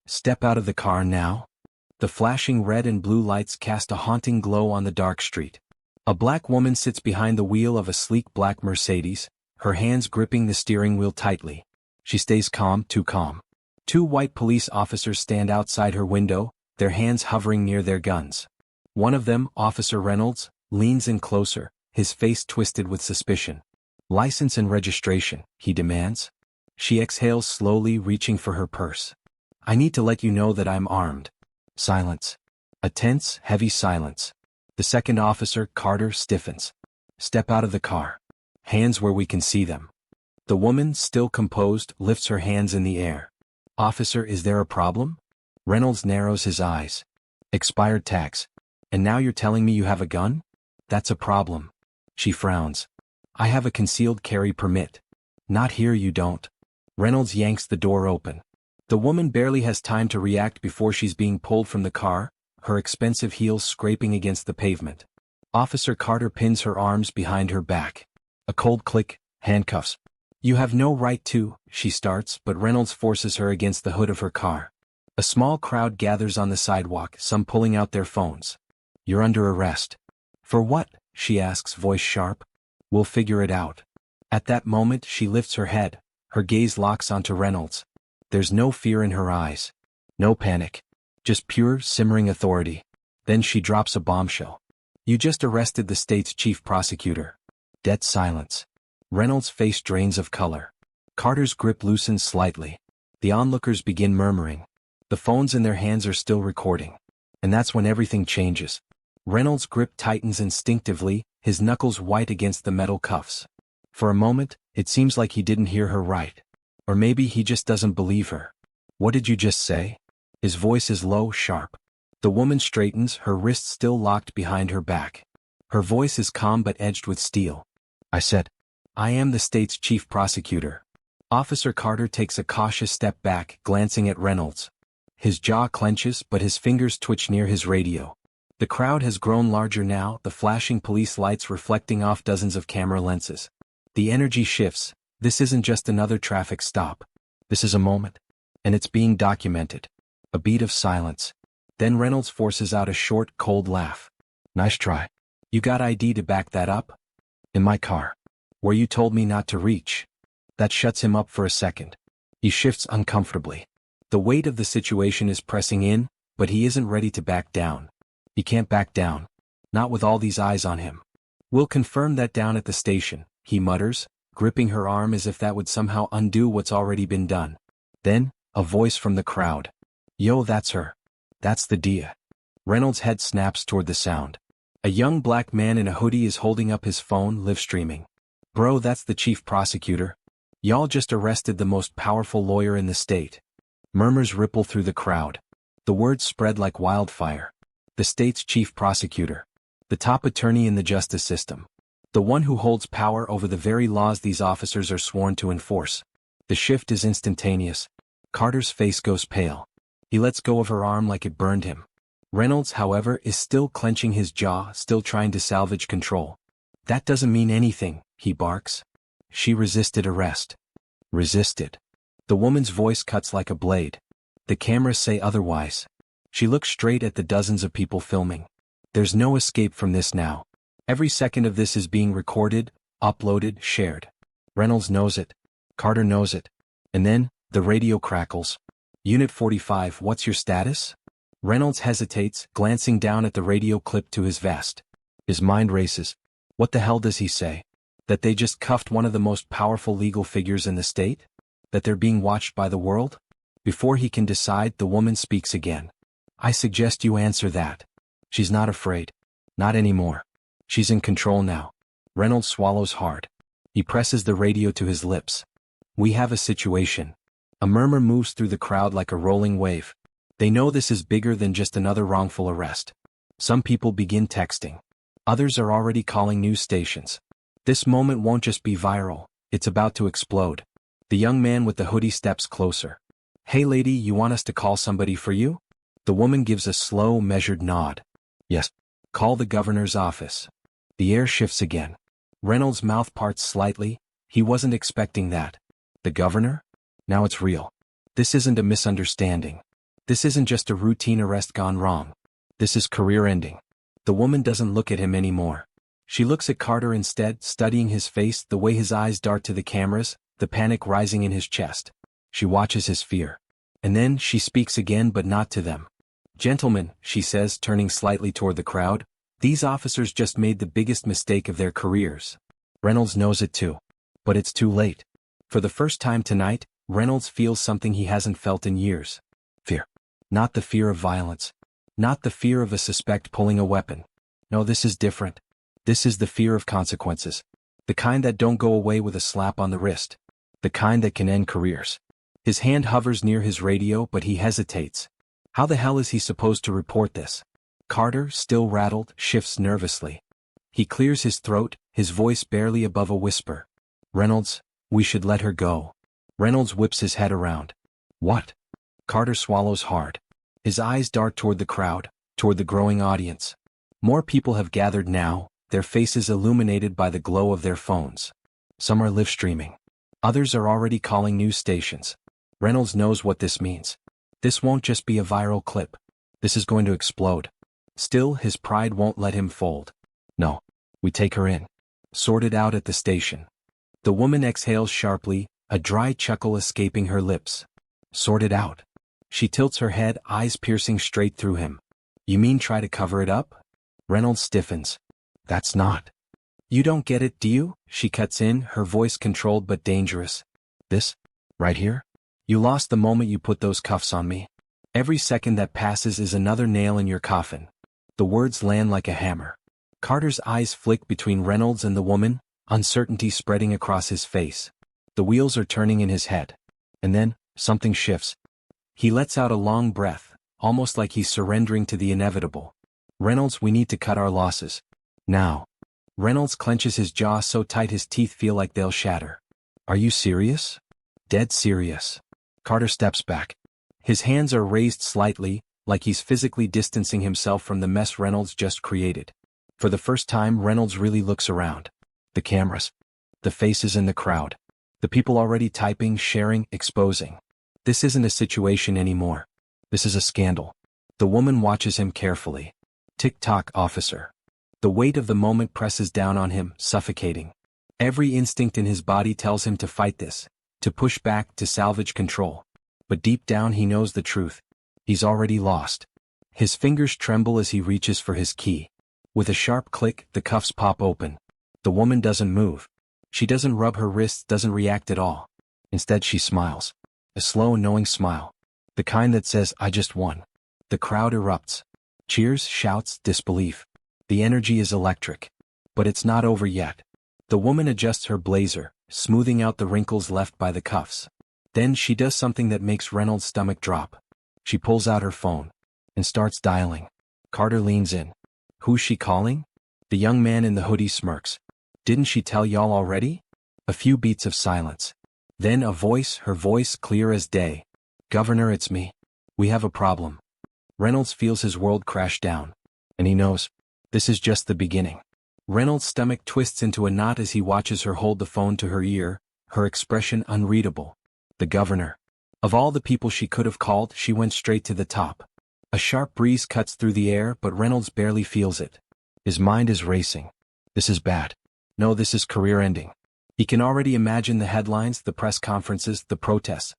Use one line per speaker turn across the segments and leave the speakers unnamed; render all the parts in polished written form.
Step out of the car now. The flashing red and blue lights cast a haunting glow on the dark street. A black woman sits behind the wheel of a sleek black Mercedes, her hands gripping the steering wheel tightly. She stays calm, too calm. Two white police officers stand outside her window, their hands hovering near their guns. One of them, Officer Reynolds, leans in closer, his face twisted with suspicion. "License and registration," he demands. She exhales slowly, reaching for her purse. "I need to let you know that I'm armed." Silence. A tense, heavy silence. The second officer, Carter, stiffens. "Step out of the car. Hands where we can see them." The woman, still composed, lifts her hands in the air. "Officer, is there a problem?" Reynolds narrows his eyes. "Expired tags. And now you're telling me you have a gun? That's a problem." She frowns. "I have a concealed carry permit." "Not here, you don't." Reynolds yanks the door open. The woman barely has time to react before she's being pulled from the car, her expensive heels scraping against the pavement. Officer Carter pins her arms behind her back. A cold click, handcuffs. "You have no right to," she starts, but Reynolds forces her against the hood of her car. A small crowd gathers on the sidewalk, some pulling out their phones. "You're under arrest." "For what?" she asks, voice sharp. "We'll figure it out." At that moment she lifts her head, her gaze locks onto Reynolds. There's no fear in her eyes. No panic. Just pure, simmering authority. Then she drops a bombshell. "You just arrested the state's chief prosecutor." Dead silence. Reynolds' face drains of color. Carter's grip loosens slightly. The onlookers begin murmuring. The phones in their hands are still recording. And that's when everything changes. Reynolds' grip tightens instinctively, his knuckles white against the metal cuffs. For a moment, it seems like he didn't hear her right. Or maybe he just doesn't believe her. "What did you just say?" His voice is low, sharp. The woman straightens, her wrists still locked behind her back. Her voice is calm but edged with steel. "I said, I am the state's chief prosecutor." Officer Carter takes a cautious step back, glancing at Reynolds. His jaw clenches, but his fingers twitch near his radio. The crowd has grown larger now, the flashing police lights reflecting off dozens of camera lenses. The energy shifts. This isn't just another traffic stop. This is a moment. And it's being documented. A beat of silence. Then Reynolds forces out a short, cold laugh. "Nice try. You got ID to back that up?" "In my car. Where you told me not to reach." That shuts him up for a second. He shifts uncomfortably. The weight of the situation is pressing in, but he isn't ready to back down. He can't back down. Not with all these eyes on him. "We'll confirm that down at the station," he mutters, gripping her arm as if that would somehow undo what's already been done. Then, a voice from the crowd. "Yo, that's her. That's the Dia." Reynolds' head snaps toward the sound. A young black man in a hoodie is holding up his phone, live streaming. "Bro, that's the chief prosecutor. Y'all just arrested the most powerful lawyer in the state." Murmurs ripple through the crowd. The words spread like wildfire. The state's chief prosecutor. The top attorney in the justice system. The one who holds power over the very laws these officers are sworn to enforce. The shift is instantaneous. Carter's face goes pale. He lets go of her arm like it burned him. Reynolds, however, is still clenching his jaw, still trying to salvage control. "That doesn't mean anything," he barks. "She resisted arrest." Resisted. The woman's voice cuts like a blade. The cameras say otherwise. She looks straight at the dozens of people filming. There's no escape from this now. Every second of this is being recorded, uploaded, shared. Reynolds knows it. Carter knows it. And then, the radio crackles. "Unit 45, what's your status?" Reynolds hesitates, glancing down at the radio clip to his vest. His mind races. What the hell does he say? That they just cuffed one of the most powerful legal figures in the state? That they're being watched by the world? Before he can decide, the woman speaks again. "I suggest you answer that." She's not afraid. Not anymore. She's in control now. Reynolds swallows hard. He presses the radio to his lips. "We have a situation." A murmur moves through the crowd like a rolling wave. They know this is bigger than just another wrongful arrest. Some people begin texting. Others are already calling news stations. This moment won't just be viral, it's about to explode. The young man with the hoodie steps closer. "Hey lady, you want us to call somebody for you?" The woman gives a slow, measured nod. "Yes. Call the governor's office." The air shifts again. Reynolds' mouth parts slightly. He wasn't expecting that. The governor? Now it's real. This isn't a misunderstanding. This isn't just a routine arrest gone wrong. This is career-ending. The woman doesn't look at him anymore. She looks at Carter instead, studying his face, the way his eyes dart to the cameras, the panic rising in his chest. She watches his fear. And then she speaks again, but not to them. "Gentlemen," she says, turning slightly toward the crowd, "these officers just made the biggest mistake of their careers." Reynolds knows it too. But it's too late. For the first time tonight, Reynolds feels something he hasn't felt in years. Fear. Not the fear of violence. Not the fear of a suspect pulling a weapon. No, this is different. This is the fear of consequences. The kind that don't go away with a slap on the wrist. The kind that can end careers. His hand hovers near his radio, but he hesitates. How the hell is he supposed to report this? Carter, still rattled, shifts nervously. He clears his throat, his voice barely above a whisper. "Reynolds, we should let her go." Reynolds whips his head around. "What?" Carter swallows hard. His eyes dart toward the crowd, toward the growing audience. More people have gathered now, their faces illuminated by the glow of their phones. Some are live streaming. Others are already calling news stations. Reynolds knows what this means. This won't just be a viral clip. This is going to explode. Still, his pride won't let him fold. "No. We take her in. Sort it out at the station." The woman exhales sharply, a dry chuckle escaping her lips. "Sort it out." She tilts her head, eyes piercing straight through him. "You mean try to cover it up?" Reynolds stiffens. "That's not." "You don't get it, do you?" She cuts in, her voice controlled but dangerous. "This? Right here? You lost the moment you put those cuffs on me. Every second that passes is another nail in your coffin." The words land like a hammer. Carter's eyes flick between Reynolds and the woman, uncertainty spreading across his face. The wheels are turning in his head. And then, something shifts. He lets out a long breath, almost like he's surrendering to the inevitable. "Reynolds, we need to cut our losses. Now." Reynolds clenches his jaw so tight his teeth feel like they'll shatter. "Are you serious?" "Dead serious." Carter steps back. His hands are raised slightly, like he's physically distancing himself from the mess Reynolds just created. For the first time, Reynolds really looks around. The cameras. The faces in the crowd. The people already typing, sharing, exposing. This isn't a situation anymore. This is a scandal. The woman watches him carefully. Tick-tock, officer. The weight of the moment presses down on him, suffocating. Every instinct in his body tells him to fight this, to push back, to salvage control. But deep down he knows the truth. He's already lost. His fingers tremble as he reaches for his key. With a sharp click, the cuffs pop open. The woman doesn't move. She doesn't rub her wrists, doesn't react at all. Instead she smiles. A slow, knowing smile. The kind that says, "I just won." The crowd erupts. Cheers, shouts, disbelief. The energy is electric. But it's not over yet. The woman adjusts her blazer, smoothing out the wrinkles left by the cuffs. Then she does something that makes Reynolds' stomach drop. She pulls out her phone and starts dialing. Carter leans in. "Who's she calling?" The young man in the hoodie smirks. "Didn't she tell y'all already?" A few beats of silence. Then a voice, her voice clear as day. "Governor, it's me. We have a problem." Reynolds feels his world crash down. And he knows. This is just the beginning. Reynolds' stomach twists into a knot as he watches her hold the phone to her ear, her expression unreadable. The governor. Of all the people she could have called, she went straight to the top. A sharp breeze cuts through the air, but Reynolds barely feels it. His mind is racing. This is bad. No, this is career-ending. He can already imagine the headlines, the press conferences, the protests.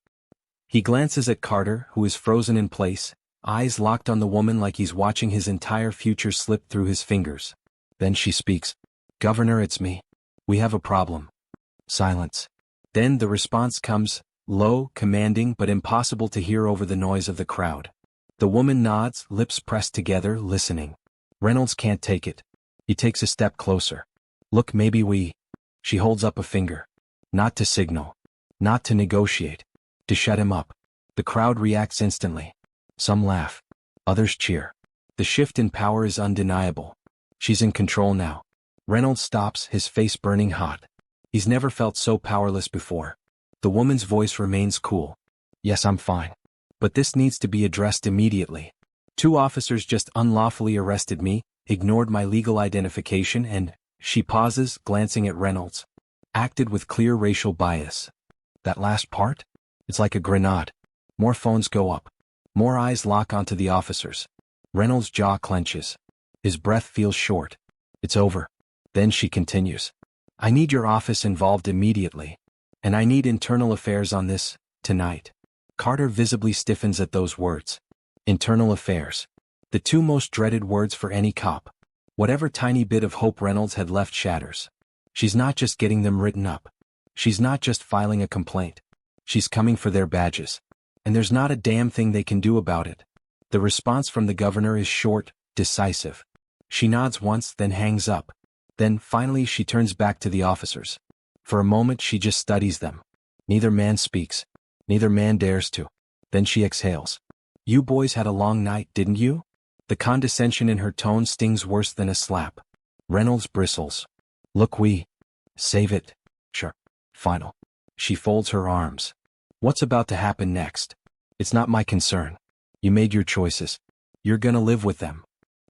He glances at Carter, who is frozen in place, eyes locked on the woman like he's watching his entire future slip through his fingers. Then she speaks. "Governor, it's me. We have a problem." Silence. Then the response comes, low, commanding but impossible to hear over the noise of the crowd. The woman nods, lips pressed together, listening. Reynolds can't take it. He takes a step closer. "Look, maybe we..." She holds up a finger. Not to signal. Not to negotiate. To shut him up. The crowd reacts instantly. Some laugh. Others cheer. The shift in power is undeniable. She's in control now. Reynolds stops, his face burning hot. He's never felt so powerless before. The woman's voice remains cool. "Yes, I'm fine. But this needs to be addressed immediately. 2 officers just unlawfully arrested me, ignored my legal identification and..." She pauses, glancing at Reynolds. "Acted with clear racial bias." That last part? It's like a grenade. More phones go up. More eyes lock onto the officers. Reynolds' jaw clenches. His breath feels short. It's over. Then she continues. I need your office involved immediately. And I need internal affairs on this, tonight. Carter visibly stiffens at those words. Internal affairs. The two most dreaded words for any cop. Whatever tiny bit of hope Reynolds had left shatters. She's not just getting them written up. She's not just filing a complaint. She's coming for their badges. And there's not a damn thing they can do about it. The response from the governor is short, decisive. She nods once, then hangs up. Then, finally, she turns back to the officers. For a moment, she just studies them. Neither man speaks. Neither man dares to. Then she exhales. You boys had a long night, didn't you? The condescension in her tone stings worse than a slap. Reynolds bristles. Look, save it. Sure. Final. She folds her arms. What's about to happen next? It's not my concern. You made your choices. You're gonna live with them.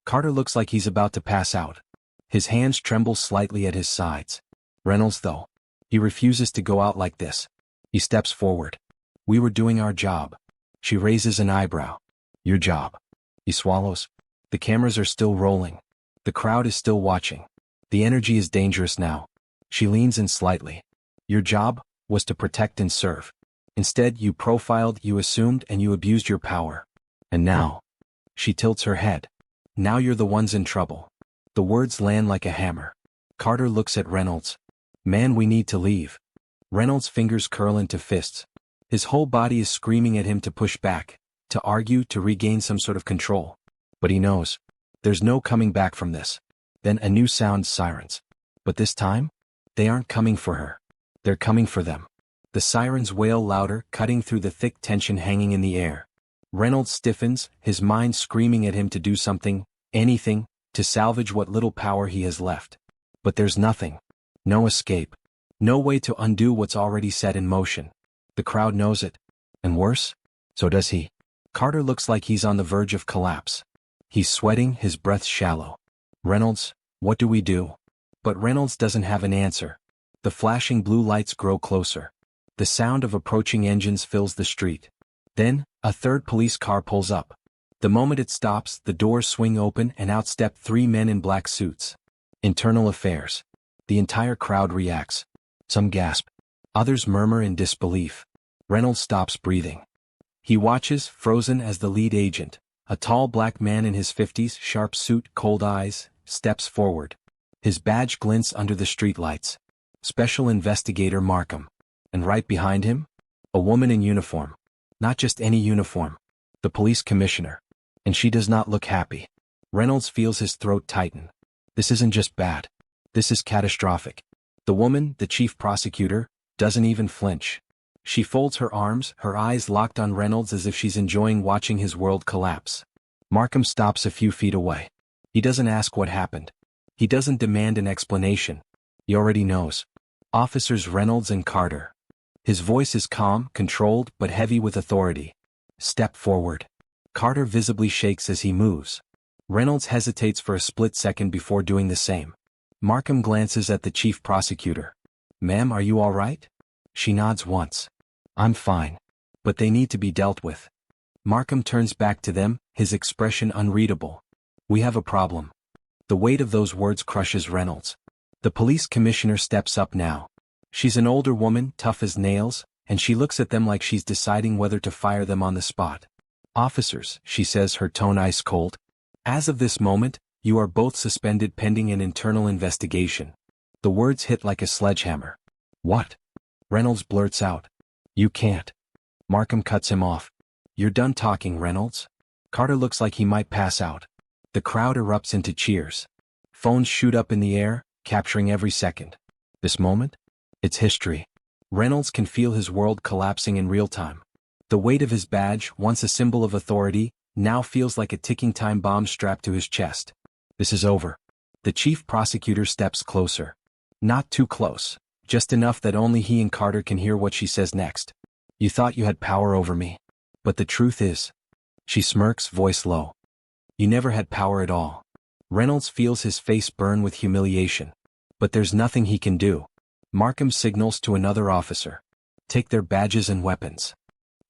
Carter looks like he's about to pass out. His hands tremble slightly at his sides. Reynolds, though. He refuses to go out like this. He steps forward. We were doing our job. She raises an eyebrow. Your job. He swallows. The cameras are still rolling. The crowd is still watching. The energy is dangerous now. She leans in slightly. Your job was to protect and serve. Instead, you profiled, you assumed, and you abused your power. And now. She tilts her head. Now you're the ones in trouble. The words land like a hammer. Carter looks at Reynolds. Man, we need to leave. Reynolds' fingers curl into fists. His whole body is screaming at him to push back, to argue, to regain some sort of control. But he knows. There's no coming back from this. Then a new sound, sirens. But this time? They aren't coming for her. They're coming for them. The sirens wail louder, cutting through the thick tension hanging in the air. Reynolds stiffens, his mind screaming at him to do something, anything, to salvage what little power he has left. But there's nothing. No escape. No way to undo what's already set in motion. The crowd knows it. And worse? So does he. Carter looks like he's on the verge of collapse. He's sweating, his breath shallow. Reynolds, what do we do? But Reynolds doesn't have an answer. The flashing blue lights grow closer. The sound of approaching engines fills the street. Then, a third police car pulls up. The moment it stops, the doors swing open and out step three men in black suits. Internal affairs. The entire crowd reacts. Some gasp. Others murmur in disbelief. Reynolds stops breathing. He watches, frozen as the lead agent, a tall black man in his 50s, sharp suit, cold eyes, steps forward. His badge glints under the streetlights. Special Investigator Markham. And right behind him? A woman in uniform. Not just any uniform. The police commissioner. And she does not look happy. Reynolds feels his throat tighten. This isn't just bad. This is catastrophic. The woman, the chief prosecutor, doesn't even flinch. She folds her arms, her eyes locked on Reynolds as if she's enjoying watching his world collapse. Markham stops a few feet away. He doesn't ask what happened. He doesn't demand an explanation. He already knows. Officers Reynolds and Carter. His voice is calm, controlled, but heavy with authority. Step forward. Carter visibly shakes as he moves. Reynolds hesitates for a split second before doing the same. Markham glances at the chief prosecutor. Ma'am, are you all right? She nods once. I'm fine. But they need to be dealt with. Markham turns back to them, his expression unreadable. We have a problem. The weight of those words crushes Reynolds. The police commissioner steps up now. She's an older woman, tough as nails, and she looks at them like she's deciding whether to fire them on the spot. Officers, she says, her tone ice cold. As of this moment, you are both suspended pending an internal investigation. The words hit like a sledgehammer. What? Reynolds blurts out. You can't. Markham cuts him off. You're done talking, Reynolds. Carter looks like he might pass out. The crowd erupts into cheers. Phones shoot up in the air, capturing every second. This moment? It's history. Reynolds can feel his world collapsing in real time. The weight of his badge, once a symbol of authority, now feels like a ticking time bomb strapped to his chest. This is over. The chief prosecutor steps closer. Not too close, just enough that only he and Carter can hear what she says next. You thought you had power over me. But the truth is. She smirks, voice low. You never had power at all. Reynolds feels his face burn with humiliation. But there's nothing he can do. Markham signals to another officer. Take their badges and weapons.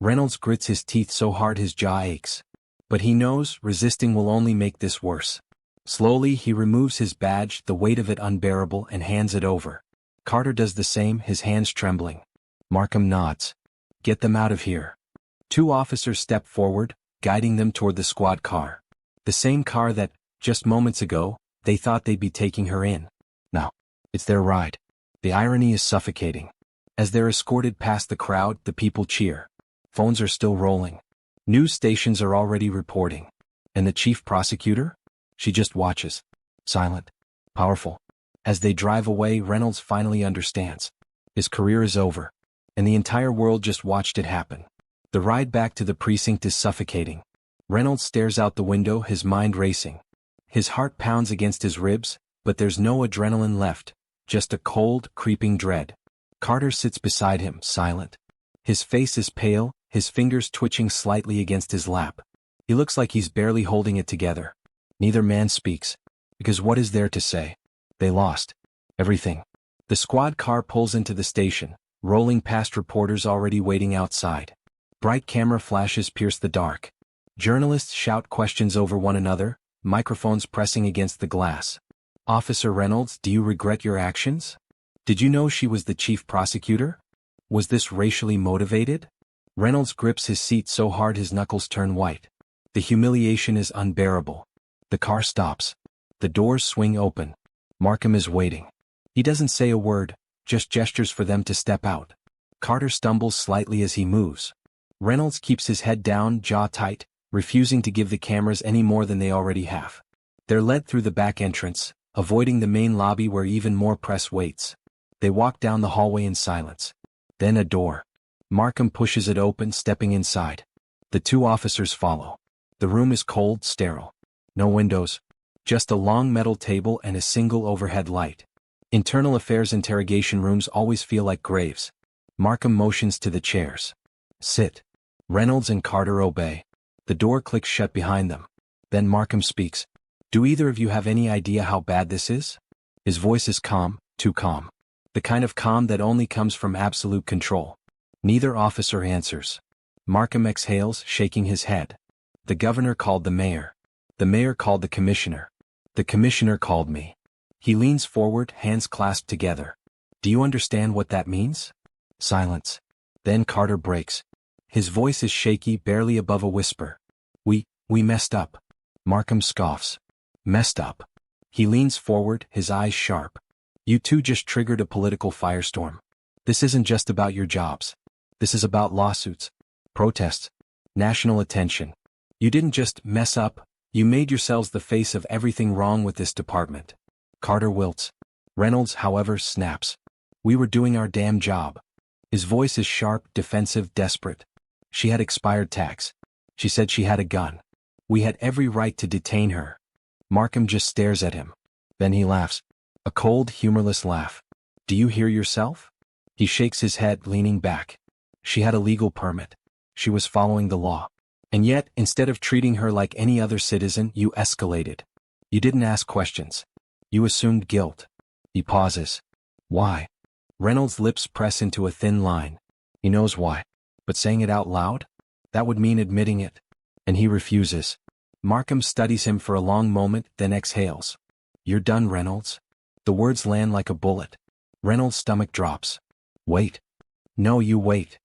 Reynolds grits his teeth so hard his jaw aches. But he knows resisting will only make this worse. Slowly he removes his badge, the weight of it unbearable, and hands it over. Carter does the same, his hands trembling. Markham nods. Get them out of here. Two officers step forward, guiding them toward the squad car. The same car that, just moments ago, they thought they'd be taking her in. Now, it's their ride. The irony is suffocating. As they're escorted past the crowd, the people cheer. Phones are still rolling. News stations are already reporting. And the chief prosecutor? She just watches. Silent. Powerful. As they drive away, Reynolds finally understands. His career is over. And the entire world just watched it happen. The ride back to the precinct is suffocating. Reynolds stares out the window, his mind racing. His heart pounds against his ribs, but there's no adrenaline left, just a cold, creeping dread. Carter sits beside him, silent. His face is pale, his fingers twitching slightly against his lap. He looks like he's barely holding it together. Neither man speaks. Because what is there to say? They lost. Everything. The squad car pulls into the station, rolling past reporters already waiting outside. Bright camera flashes pierce the dark. Journalists shout questions over one another, microphones pressing against the glass. Officer Reynolds, do you regret your actions? Did you know she was the chief prosecutor? Was this racially motivated? Reynolds grips his seat so hard his knuckles turn white. The humiliation is unbearable. The car stops. The doors swing open. Markham is waiting. He doesn't say a word, just gestures for them to step out. Carter stumbles slightly as he moves. Reynolds keeps his head down, jaw tight, refusing to give the cameras any more than they already have. They're led through the back entrance, avoiding the main lobby where even more press waits. They walk down the hallway in silence. Then a door. Markham pushes it open, stepping inside. The two officers follow. The room is cold, sterile. No windows. Just a long metal table and a single overhead light. Internal affairs interrogation rooms always feel like graves. Markham motions to the chairs. Sit. Reynolds and Carter obey. The door clicks shut behind them. Then Markham speaks. Do either of you have any idea how bad this is? His voice is calm, too calm. The kind of calm that only comes from absolute control. Neither officer answers. Markham exhales, shaking his head. The governor called the mayor. The mayor called the commissioner. The commissioner called me. He leans forward, hands clasped together. Do you understand what that means? Silence. Then Carter breaks. His voice is shaky, barely above a whisper. We messed up. Markham scoffs. Messed up. He leans forward, his eyes sharp. You two just triggered a political firestorm. This isn't just about your jobs. This is about lawsuits, protests, national attention. You didn't just mess up, you made yourselves the face of everything wrong with this department. Carter wilts. Reynolds, however, snaps. We were doing our damn job. His voice is sharp, defensive, desperate. She had expired tags. She said she had a gun. We had every right to detain her. Markham just stares at him. Then he laughs. A cold, humorless laugh. Do you hear yourself? He shakes his head, leaning back. She had a legal permit. She was following the law. And yet, instead of treating her like any other citizen, you escalated. You didn't ask questions. You assumed guilt. He pauses. Why? Reynolds' lips press into a thin line. He knows why. But saying it out loud? That would mean admitting it. And he refuses. Markham studies him for a long moment, then exhales. You're done, Reynolds. The words land like a bullet. Reynolds' stomach drops. Wait. No, you wait.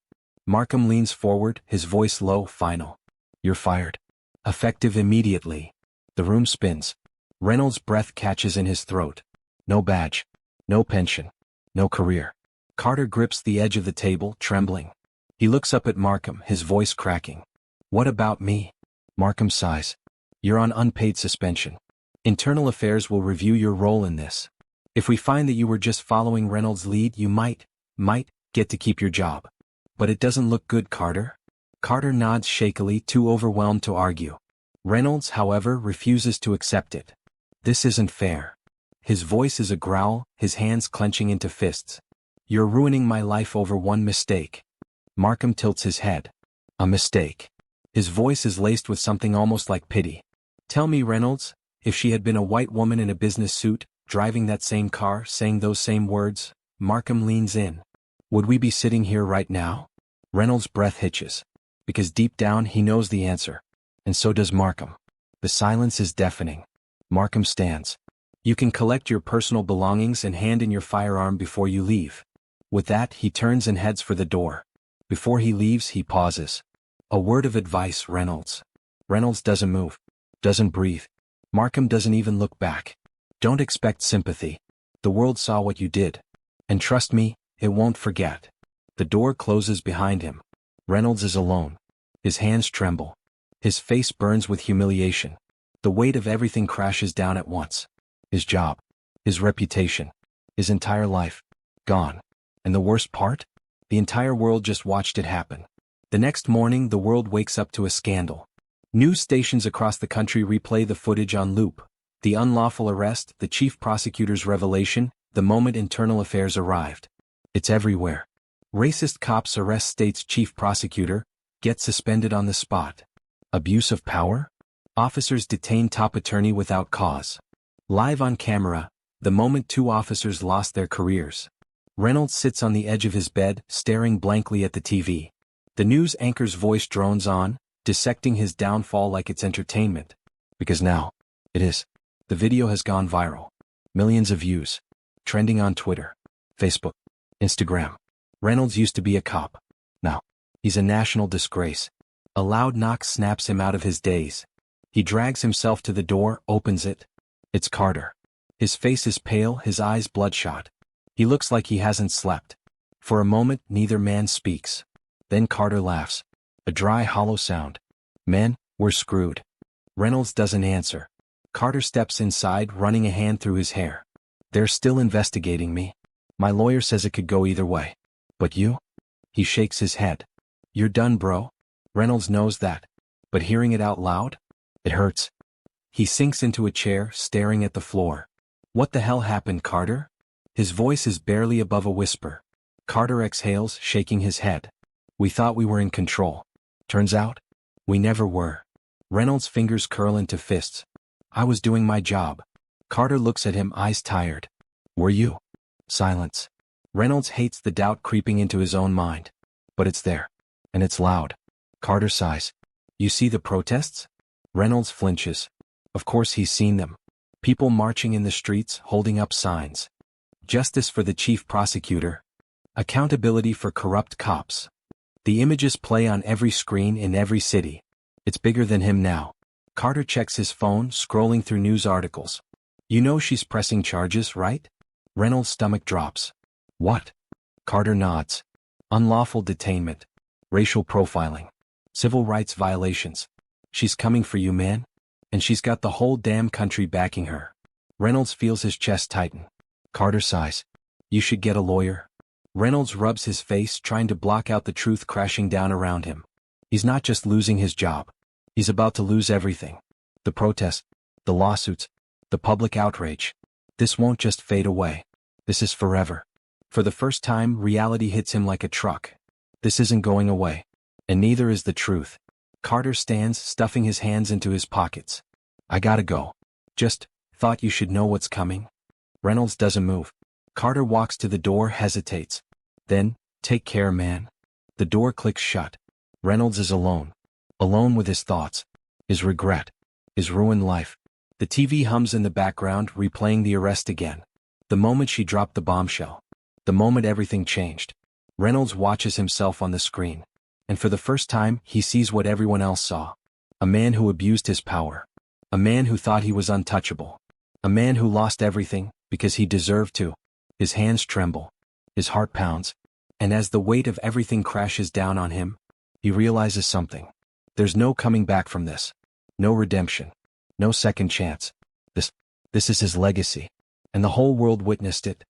Markham leans forward, his voice low, final. You're fired. Effective immediately. The room spins. Reynolds' breath catches in his throat. No badge. No pension. No career. Carter grips the edge of the table, trembling. He looks up at Markham, his voice cracking. What about me? Markham sighs. You're on unpaid suspension. Internal Affairs will review your role in this. If we find that you were just following Reynolds' lead, you might get to keep your job. But it doesn't look good, Carter. Carter nods shakily, too overwhelmed to argue. Reynolds, however, refuses to accept it. This isn't fair. His voice is a growl, his hands clenching into fists. You're ruining my life over one mistake. Markham tilts his head. A mistake. His voice is laced with something almost like pity. Tell me, Reynolds, if she had been a white woman in a business suit, driving that same car, saying those same words, Markham leans in. Would we be sitting here right now? Reynolds' breath hitches. because deep down he knows the answer. And so does Markham. The silence is deafening. Markham stands. You can collect your personal belongings and hand in your firearm before you leave. With that, he turns and heads for the door. Before he leaves, he pauses. A word of advice, Reynolds. Reynolds doesn't move. Doesn't breathe. Markham doesn't even look back. Don't expect sympathy. The world saw what you did. And trust me, it won't forget. The door closes behind him. Reynolds is alone. His hands tremble. His face burns with humiliation. The weight of everything crashes down at once. His job. His reputation. His entire life. Gone. And the worst part? The entire world just watched it happen. The next morning, the world wakes up to a scandal. News stations across the country replay the footage on loop. The unlawful arrest, the chief prosecutor's revelation, the moment internal affairs arrived. It's everywhere. Racist cops arrest state's chief prosecutor, get suspended on the spot. Abuse of power? Officers detain top attorney without cause. Live on camera, the moment two officers lost their careers. Reynolds sits on the edge of his bed, staring blankly at the TV. The news anchor's voice drones on, dissecting his downfall like it's entertainment. Because now, it is. The video has gone viral. Millions of views. Trending on Twitter, Facebook, Instagram. Reynolds used to be a cop. Now, he's a national disgrace. A loud knock snaps him out of his daze. He drags himself to the door, opens it. It's Carter. His face is pale, his eyes bloodshot. He looks like he hasn't slept. For a moment, neither man speaks. Then Carter laughs. A dry, hollow sound. "Man, we're screwed." Reynolds doesn't answer. Carter steps inside, running a hand through his hair. "They're still investigating me. My lawyer says it could go either way. But you?" He shakes his head. "You're done, bro." Reynolds knows that. But hearing it out loud? It hurts. He sinks into a chair, staring at the floor. "What the hell happened, Carter?" His voice is barely above a whisper. Carter exhales, shaking his head. "We thought we were in control. Turns out, we never were." Reynolds' fingers curl into fists. "I was doing my job." Carter looks at him, eyes tired. "Were you?" Silence. Reynolds hates the doubt creeping into his own mind. But it's there. And it's loud. Carter sighs. "You see the protests?" Reynolds flinches. Of course he's seen them. People marching in the streets, holding up signs. Justice for the chief prosecutor. Accountability for corrupt cops. The images play on every screen in every city. It's bigger than him now. Carter checks his phone, scrolling through news articles. "You know she's pressing charges, right?" Reynolds' stomach drops. "What?" Carter nods. "Unlawful detainment. Racial profiling. Civil rights violations. She's coming for you, man. And she's got the whole damn country backing her." Reynolds feels his chest tighten. Carter sighs. "You should get a lawyer." Reynolds rubs his face, trying to block out the truth crashing down around him. He's not just losing his job. He's about to lose everything. The protests, the lawsuits, the public outrage. This won't just fade away. This is forever. For the first time, reality hits him like a truck. This isn't going away. And neither is the truth. Carter stands, stuffing his hands into his pockets. "I gotta go. Just thought you should know what's coming." Reynolds doesn't move. Carter walks to the door, hesitates. Then, "Take care, man." The door clicks shut. Reynolds is alone. Alone with his thoughts. His regret. His ruined life. The TV hums in the background, replaying the arrest again. The moment she dropped the bombshell. The moment everything changed. Reynolds watches himself on the screen. And for the first time, he sees what everyone else saw. A man who abused his power. A man who thought he was untouchable. A man who lost everything, because he deserved to. His hands tremble. His heart pounds. And as the weight of everything crashes down on him, he realizes something. There's no coming back from this. No redemption. No second chance. This is his legacy. And the whole world witnessed it.